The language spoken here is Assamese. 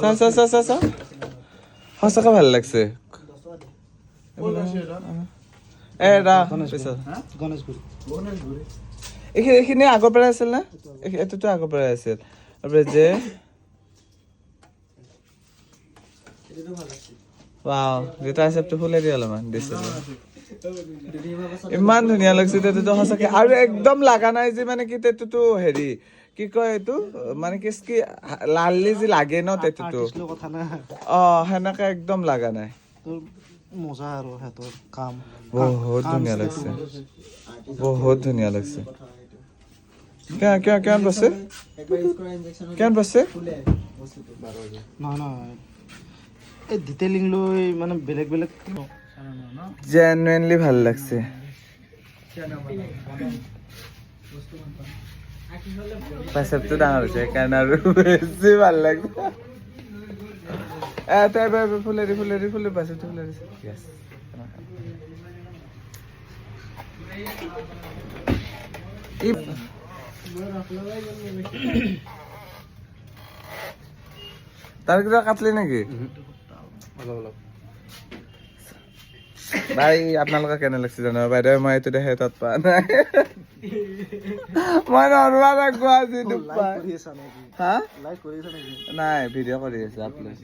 চা চা চা চা চা সঁচাকে ভাল লাগছে এইখিনি আগৰ পৰাই আছিল না এইটোতো আগৰ পৰাই আছিল তাৰপৰা যে ৱাও দুটা চেপটো ফুলে দি অলপমান দিছিল ইমান ধুনীয়া লাগিছে তেতুটো সঁচাকে আৰু একদম লাগা নাই যে মানে কি তেতুটো হেৰি কি কয় এইটো মানে কি লালি যে লাগে ন তেতুটো সেনেকে একদম লাগা নাই মজা আৰু হাতৰ কাম বহুত ধুনীয়া লাগছে বহুত ধুনীয়া লাগছে কেন বসে নহয় এই ডিটেইলিং লৈ মানে বেলেগ বেলেগ জেনুইনলি ভাল লাগছে পাইছেপটো ডাঙৰ হৈছে সেইকাৰণে আৰু বেছি ভাল লাগছে তাই ফুলে পাইছেপটো ফুলে দিছে তাৰ কিবা কাটলি নেকি ভাই আপোনালোকে কেনে লাগিছে জানো বাইদেউ মই এইটো দেখে তাত পোৱা নাই মই নৰৱা ৰাখো আজি হা নাই ভিডিঅ' কৰি আছে আপলোড